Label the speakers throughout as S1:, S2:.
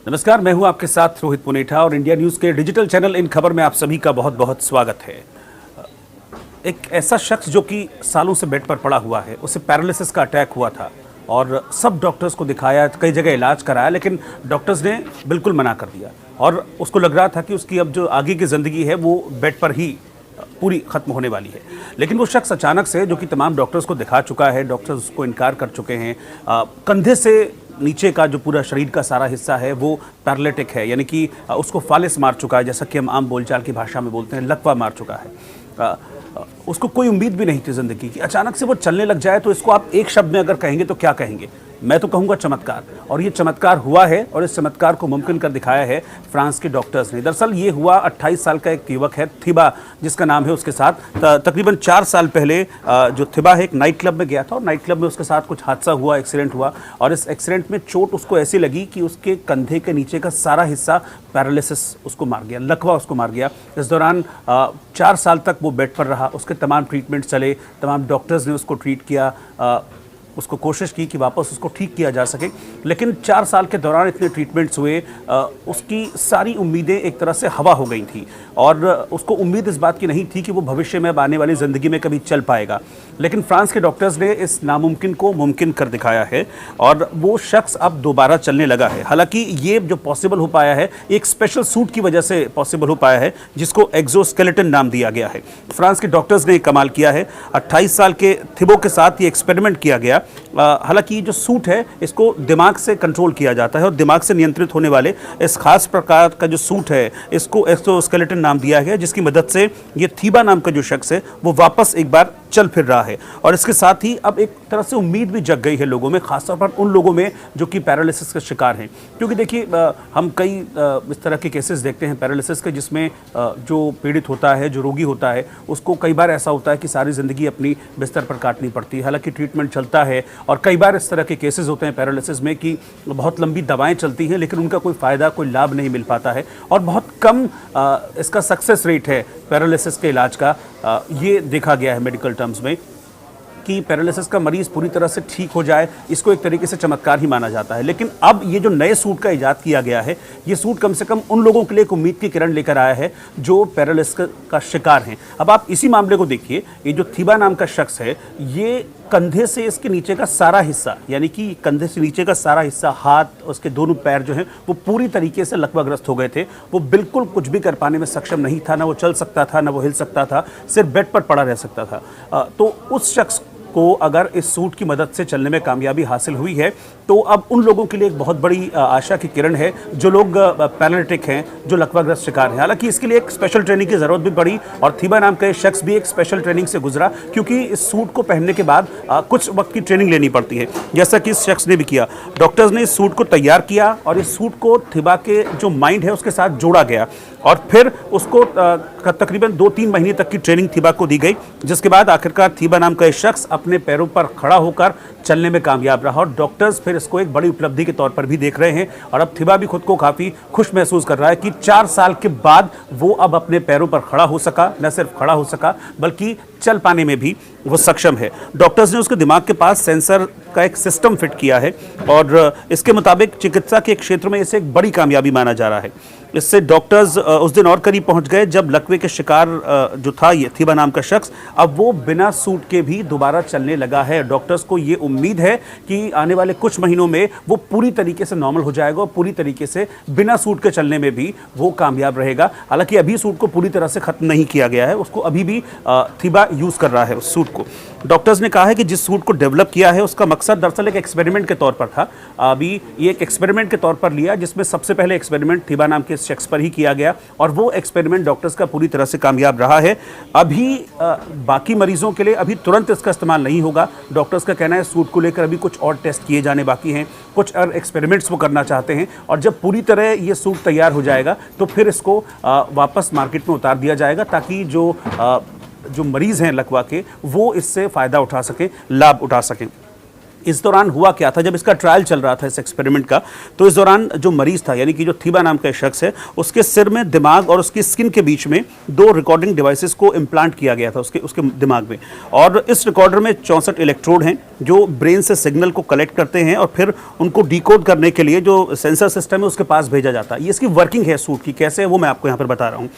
S1: नमस्कार, मैं हूं आपके साथ रोहित पुनेठा और इंडिया न्यूज़ के डिजिटल चैनल इन खबर में आप सभी का बहुत बहुत स्वागत है। एक ऐसा शख्स जो कि सालों से बेड पर पड़ा हुआ है, उसे पैरालिसिस का अटैक हुआ था और सब डॉक्टर्स को दिखाया, कई जगह इलाज कराया, लेकिन डॉक्टर्स ने बिल्कुल मना कर दिया और उसको लग रहा था कि उसकी अब जो आगे की ज़िंदगी है वो बेड पर ही पूरी खत्म होने वाली है। लेकिन वो शख्स अचानक से, जो कि तमाम डॉक्टर्स को दिखा चुका है, डॉक्टर्स उसको इनकार कर चुके हैं, कंधे से नीचे का जो पूरा शरीर का सारा हिस्सा है वो पैरालिटिक है, यानी कि उसको फालिस मार चुका है, जैसा कि हम आम बोलचाल की भाषा में बोलते हैं, लकवा मार चुका है। उसको कोई उम्मीद भी नहीं थी ज़िंदगी की, अचानक से वो चलने लग जाए तो इसको आप एक शब्द में अगर कहेंगे तो क्या कहेंगे? मैं तो कहूँगा चमत्कार। और ये चमत्कार हुआ है और इस चमत्कार को मुमकिन कर दिखाया है फ्रांस के डॉक्टर्स ने। दरअसल ये हुआ 28 साल का एक युवक है, थिबा जिसका नाम है, उसके साथ तकरीबन 4 साल पहले जो थिबा है एक नाइट क्लब में गया था और नाइट क्लब में उसके साथ कुछ हादसा हुआ, एक्सीडेंट हुआ और इस एक्सीडेंट में चोट उसको ऐसी लगी कि उसके कंधे के नीचे का सारा हिस्सा पैरालिसिस उसको मार गया, लकवा उसको मार गया। इस दौरान 4 साल तक वो बेड पर रहा, उसके तमाम ट्रीटमेंट चले, तमाम डॉक्टर्स ने उसको ट्रीट किया, उसको कोशिश की कि वापस उसको ठीक किया जा सके। लेकिन 4 साल के दौरान इतने ट्रीटमेंट्स हुए, उसकी सारी उम्मीदें एक तरह से हवा हो गई थी और उसको उम्मीद इस बात की नहीं थी कि वो भविष्य में आने वाली ज़िंदगी में कभी चल पाएगा। लेकिन फ्रांस के डॉक्टर्स ने इस नामुमकिन को मुमकिन कर दिखाया है और वो शख्स अब दोबारा चलने लगा है। हालांकि ये जो पॉसिबल हो पाया है एक स्पेशल सूट की वजह से पॉसिबल हो पाया है, जिसको एक्सोस्केलेटन नाम दिया गया है। फ्रांस के डॉक्टर्स ने कमाल किया है। 28 साल के थिबो के साथ ये एक्सपेरिमेंट किया गया। हालांकि ये जो सूट है इसको दिमाग से कंट्रोल किया जाता है और दिमाग से नियंत्रित होने वाले इस खास प्रकार का जो सूट है इसको एक्सोस्केलेटन नाम दिया गया, जिसकी मदद से ये थिबा नाम का जो शख्स है वो वापस एक बार चल फिर रहा है। और इसके साथ ही अब एक तरह से उम्मीद भी जग गई है लोगों में, खासतौर पर उन लोगों में जो कि पैरालिसिस का शिकार हैं। क्योंकि देखिए हम कई इस तरह के केसेस देखते हैं पैरालिसिस के, जिसमें जो पीड़ित होता है, जो रोगी होता है, उसको कई बार ऐसा होता है कि सारी ज़िंदगी अपनी बिस्तर पर काटनी पड़ती है। हालांकि ट्रीटमेंट चलता है और कई बार इस तरह के केसेस होते हैं पैरालिसिस में कि बहुत लंबी दवाएं चलती हैं लेकिन उनका कोई फ़ायदा, कोई लाभ नहीं मिल पाता है और बहुत कम इसका सक्सेस रेट है पैरालिसिस के इलाज का। ये देखा गया है मेडिकल टर्म्स में कि पैरालिसिस का मरीज़ पूरी तरह से ठीक हो जाए, इसको एक तरीके से चमत्कार ही माना जाता है। लेकिन अब ये जो नए सूट का इजाद किया गया है, ये सूट कम से कम उन लोगों के लिए एक उम्मीद की किरण लेकर आया है जो पैरालिसिस का शिकार हैं। अब आप इसी मामले को देखिए, ये जो थिबा नाम का शख्स है, ये कंधे से इसके नीचे का सारा हिस्सा, यानी कि कंधे से नीचे का सारा हिस्सा, हाथ, उसके दोनों पैर जो हैं वो पूरी तरीके से लकवाग्रस्त हो गए थे। वो बिल्कुल कुछ भी कर पाने में सक्षम नहीं था, ना वो चल सकता था, ना वो हिल सकता था, सिर्फ बेड पर पड़ा रह सकता था। तो उस शख्स को अगर इस सूट की मदद से चलने में कामयाबी हासिल हुई है तो अब उन लोगों के लिए एक बहुत बड़ी आशा की किरण है जो लोग पैरालिटिक हैं, जो लकवाग्रस्त शिकार हैं। हालांकि इसके लिए एक स्पेशल ट्रेनिंग की ज़रूरत भी पड़ी और थिबा नाम का शख्स भी एक स्पेशल ट्रेनिंग से गुजरा, क्योंकि इस सूट को पहनने के बाद कुछ वक्त की ट्रेनिंग लेनी पड़ती है, जैसा कि इस शख्स ने भी किया। डॉक्टर्स ने इस सूट को तैयार किया और इस सूट को थिबा के जो माइंड है उसके साथ जोड़ा गया और फिर उसको तकरीबन 2-3 महीने तक की ट्रेनिंग थिबा को दी गई, जिसके बाद आखिरकार थिबा नाम का शख्स अपने पैरों पर खड़ा होकर चलने में कामयाब रहा और डॉक्टर्स फिर इसको एक बड़ी उपलब्धि के तौर पर भी देख रहे हैं। और अब थिबा भी खुद को काफ़ी खुश महसूस कर रहा है कि 4 साल के बाद वो अब अपने पैरों पर खड़ा हो सका, न सिर्फ खड़ा हो सका बल्कि चल पाने में भी वो सक्षम है। डॉक्टर्स ने उसके दिमाग के पास सेंसर का एक सिस्टम फिट किया है और इसके मुताबिक चिकित्सा के क्षेत्र में इसे एक बड़ी कामयाबी माना जा रहा है। इससे डॉक्टर्स उस दिन और करीब पहुंच गए जब लकवे के शिकार जो था ये थिबा नाम का शख्स, अब वो बिना सूट के भी दोबारा चलने लगा है। डॉक्टर्स को ये उम्मीद है कि आने वाले कुछ महीनों में वो पूरी तरीके से नॉर्मल हो जाएगा और पूरी तरीके से बिना सूट के चलने में भी वो कामयाब रहेगा। हालांकि अभी सूट को पूरी तरह से ख़त्म नहीं किया गया है, उसको अभी भी थिबा यूज़ कर रहा है उस सूट को। डॉक्टर्स ने कहा है कि जिस सूट को डेवलप किया है उसका मकसद दरअसल एक एक्सपेरिमेंट के तौर पर था। अभी ये एक एक्सपेरिमेंट के तौर पर लिया, जिसमें सबसे पहले एक्सपेरिमेंट थिबा नाम के शख्स पर ही किया गया और वो एक्सपेरिमेंट डॉक्टर्स का पूरी तरह से कामयाब रहा है। अभी बाकी मरीजों के लिए अभी तुरंत इसका इस्तेमाल नहीं होगा। डॉक्टर्स का कहना है सूट को लेकर अभी कुछ और टेस्ट किए जाने बाकी हैं, कुछ और एक्सपेरिमेंट्स वो करना चाहते हैं और जब पूरी तरह ये सूट तैयार हो जाएगा तो फिर इसको वापस मार्केट में उतार दिया जाएगा ताकि जो मरीज़ हैं लकवा के वो इससे फ़ायदा उठा सकें, लाभ उठा सकें। इस दौरान हुआ क्या था, जब इसका ट्रायल चल रहा था इस एक्सपेरिमेंट का, तो इस दौरान जो मरीज था, यानी कि जो थीबा नाम का शख्स है, उसके सिर में, दिमाग और उसकी स्किन के बीच में 2 रिकॉर्डिंग डिवाइसेस को इम्प्लांट किया गया था उसके दिमाग में। और इस रिकॉर्डर में 64 इलेक्ट्रोड हैं जो ब्रेन से सिग्नल को कलेक्ट करते हैं और फिर उनको डिकोड करने के लिए जो सेंसर सिस्टम है उसके पास भेजा जाता है। ये इसकी वर्किंग है सूट की, कैसे है वो मैं आपको यहाँ पर बता रहा हूँ।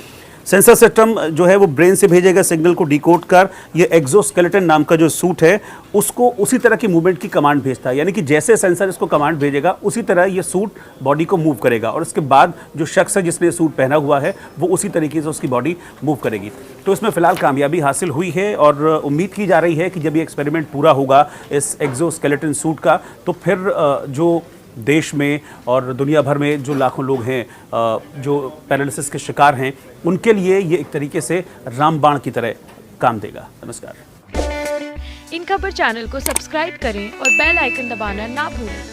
S1: सेंसर सिस्टम जो है वो ब्रेन से भेजेगा सिग्नल को डिकोड कर, ये एक्सोस्केलेटन नाम का जो सूट है उसको उसी तरह की मूवमेंट की कमांड भेजता है, यानी कि जैसे सेंसर इसको कमांड भेजेगा उसी तरह ये सूट बॉडी को मूव करेगा और इसके बाद जो शख्स है जिसने सूट पहना हुआ है वो उसी तरीके से उसकी बॉडी मूव करेगी। तो इसमें फिलहाल कामयाबी हासिल हुई है और उम्मीद की जा रही है कि जब ये एक्सपेरिमेंट पूरा होगा इस एक्सोस्केलेटन सूट का, तो फिर जो देश में और दुनिया भर में जो लाखों लोग हैं जो पैरालिसिस के शिकार हैं, उनके लिए ये एक तरीके से रामबाण की तरह काम देगा। नमस्कार।
S2: इन खबर चैनल को सब्सक्राइब करें और बेल आइकन दबाना ना भूलें।